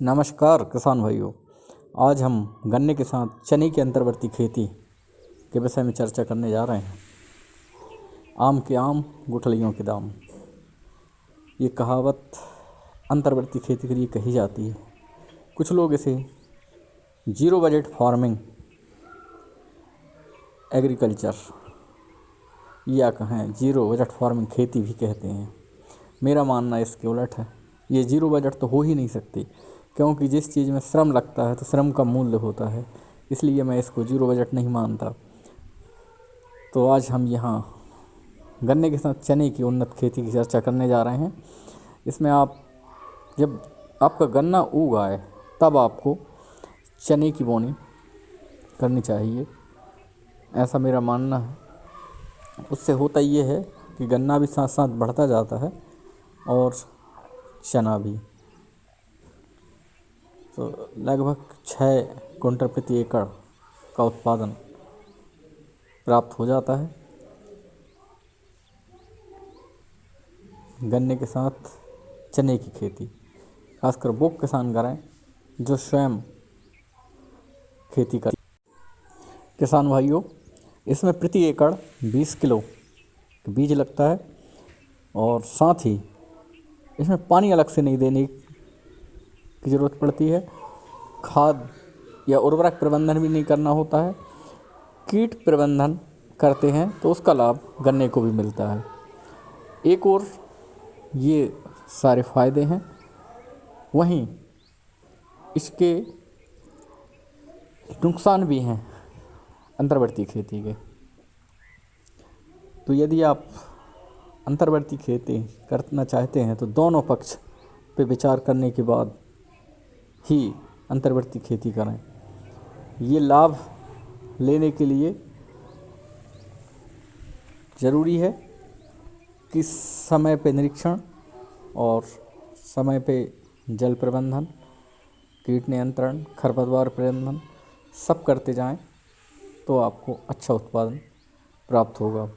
नमस्कार किसान भाइयों। आज हम गन्ने के साथ चने की अंतर्वर्ती खेती के विषय में चर्चा करने जा रहे हैं। आम के आम गुठलियों के दाम, ये कहावत अंतर्वर्ती खेती के लिए कही जाती है। कुछ लोग इसे जीरो बजट फार्मिंग एग्रीकल्चर या कहें जीरो बजट फार्मिंग खेती भी कहते हैं। मेरा मानना इसके उलट है। ये जीरो बजट तो हो ही नहीं सकती, क्योंकि जिस चीज़ में श्रम लगता है तो श्रम का मूल्य होता है। इसलिए मैं इसको जीरो बजट नहीं मानता। तो आज हम यहाँ गन्ने के साथ चने की उन्नत खेती की चर्चा करने जा रहे हैं। इसमें जब आपका गन्ना उग आए तब आपको चने की बोनी करनी चाहिए, ऐसा मेरा मानना है। उससे होता ये है कि गन्ना भी साथ साथ बढ़ता जाता है और चना भी। तो लगभग 6 कुंटल प्रति एकड़ का उत्पादन प्राप्त हो जाता है गन्ने के साथ चने की खेती। खासकर वो किसान करें जो स्वयं खेती कर। किसान भाइयों, इसमें प्रति एकड़ 20 किलो बीज लगता है और साथ ही इसमें पानी अलग से नहीं देने की ज़रूरत पड़ती है। खाद या उर्वरक प्रबंधन भी नहीं करना होता है। कीट प्रबंधन करते हैं तो उसका लाभ गन्ने को भी मिलता है। एक और ये सारे फायदे हैं, वहीं इसके नुकसान भी हैं अंतर्वर्ती खेती के। तो यदि आप अंतर्वर्ती खेती करना चाहते हैं तो दोनों पक्ष पे विचार करने के बाद ही अंतर्वर्ती खेती करें। ये लाभ लेने के लिए ज़रूरी है कि समय पे निरीक्षण और समय पे जल प्रबंधन, कीट नियंत्रण, खरपतवार प्रबंधन सब करते जाएं तो आपको अच्छा उत्पादन प्राप्त होगा।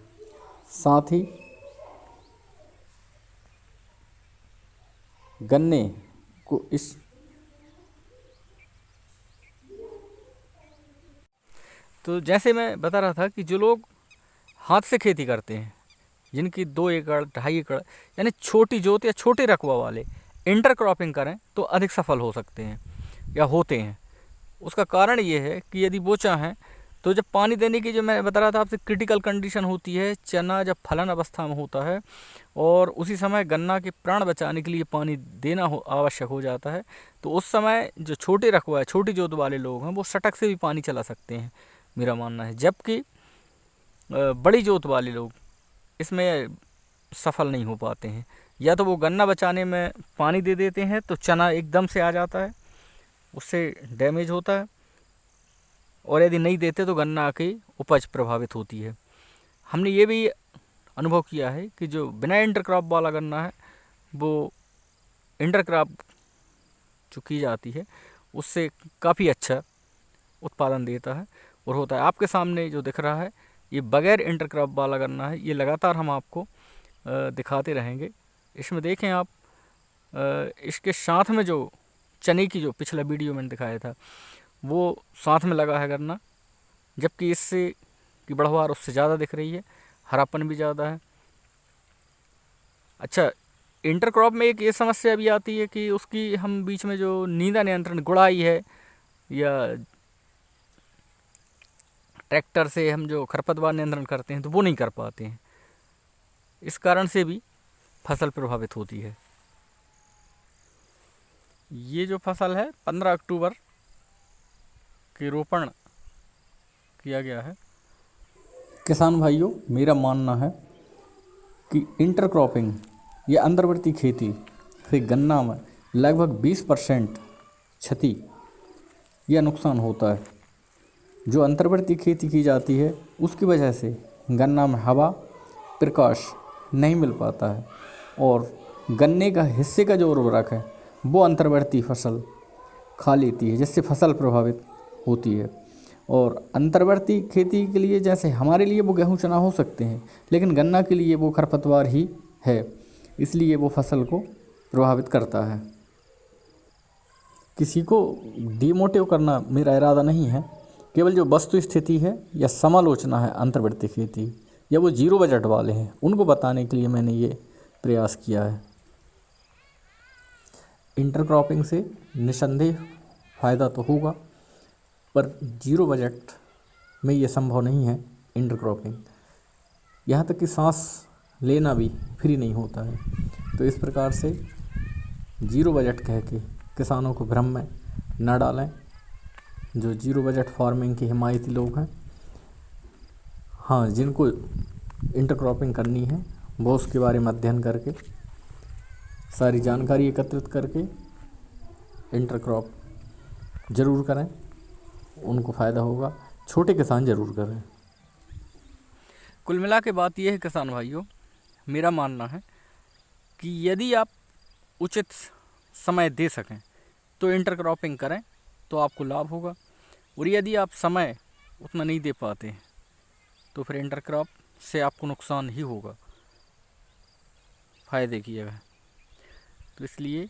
साथ ही गन्ने को तो जैसे मैं बता रहा था कि जो लोग हाथ से खेती करते हैं, जिनकी 2 एकड़ 2.5 एकड़ यानी छोटी जोत या छोटे रकबा वाले इंटरक्रॉपिंग करें तो अधिक सफल हो सकते हैं या होते हैं। उसका कारण ये है कि यदि वो चाहें तो जब पानी देने की, जो मैं बता रहा था आपसे, क्रिटिकल कंडीशन होती है, चना जब फलन अवस्था में होता है और उसी समय गन्ना के प्राण बचाने के लिए पानी देना आवश्यक हो जाता है, तो उस समय जो छोटे रकबा है, छोटी जोत वाले लोग हैं, वो सटक से भी पानी चला सकते हैं, मेरा मानना है। जबकि बड़ी जोत वाले लोग इसमें सफल नहीं हो पाते हैं। या तो वो गन्ना बचाने में पानी दे देते हैं तो चना एकदम से आ जाता है, उससे डैमेज होता है, और यदि नहीं देते तो गन्ना की उपज प्रभावित होती है। हमने ये भी अनुभव किया है कि जो बिना इंटरक्रॉप वाला गन्ना है, वो इंटरक्रॉप जो की जाती है उससे काफ़ी अच्छा उत्पादन देता है और होता है। आपके सामने जो दिख रहा है ये बगैर इंटरक्रॉप वाला गन्ना है। ये लगातार हम आपको दिखाते रहेंगे। इसमें देखें आप, इसके साथ में जो चने की, जो पिछला वीडियो मैंने दिखाया था, वो साथ में लगा है गन्ना, जबकि इससे की बढ़वार उससे ज़्यादा दिख रही है, हरापन भी ज़्यादा है। अच्छा, इंटरक्रॉप में एक ये समस्या भी आती है कि उसकी हम बीच में जो नींदा नियंत्रण, गुड़ाई है, या ट्रैक्टर से हम जो खरपतवार नियंत्रण करते हैं तो वो नहीं कर पाते हैं। इस कारण से भी फसल प्रभावित होती है। ये जो फसल है 15 अक्टूबर की रोपण किया गया है। किसान भाइयों, मेरा मानना है कि इंटरक्रॉपिंग या अंतर्वर्ती खेती से गन्ना में लगभग 20% क्षति या नुकसान होता है। जो अंतर्वर्ती खेती की जाती है उसकी वजह से गन्ना में हवा, प्रकाश नहीं मिल पाता है और गन्ने का हिस्से का जो उर्वरक है वो अंतर्वर्ती फसल खा लेती है, जिससे फसल प्रभावित होती है। और अंतर्वर्ती खेती के लिए जैसे हमारे लिए वो गेहूँ चना हो सकते हैं, लेकिन गन्ना के लिए वो खरपतवार ही है, इसलिए वो फसल को प्रभावित करता है। किसी को डिमोटिव करना मेरा इरादा नहीं है, केवल जो वस्तु स्थिति है या समालोचना है अंतर्वृत्ति खेती या वो जीरो बजट वाले हैं उनको बताने के लिए मैंने ये प्रयास किया है। इंटरक्रॉपिंग से निसंदेह फ़ायदा तो होगा, पर जीरो बजट में ये संभव नहीं है इंटरक्रॉपिंग। यहाँ तक कि सांस लेना भी फ्री नहीं होता है। तो इस प्रकार से जीरो बजट कह के किसानों को भ्रम में न डालें। जो जीरो बजट फार्मिंग के हिमायती लोग हैं, हाँ, जिनको इंटरक्रॉपिंग करनी है वो उसके बारे में अध्ययन करके सारी जानकारी एकत्रित करके इंटरक्रॉप ज़रूर करें, उनको फ़ायदा होगा। छोटे किसान ज़रूर करें। कुल मिला के बात यह है किसान भाइयों, मेरा मानना है कि यदि आप उचित समय दे सकें तो इंटरक्रॉपिंग करें तो आपको लाभ होगा, और यदि आप समय उतना नहीं दे पाते तो फिर इंटरक्रॉप से आपको नुकसान ही होगा फ़ायदे की जगह। तो इसलिए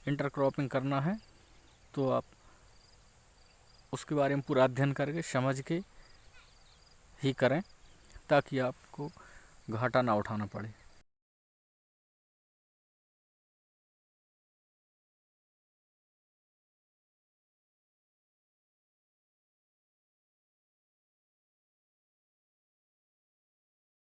इंटरक्रॉपिंग करना है तो आप उसके बारे में पूरा अध्ययन करके समझ के ही करें, ताकि आपको घाटा ना उठाना पड़े।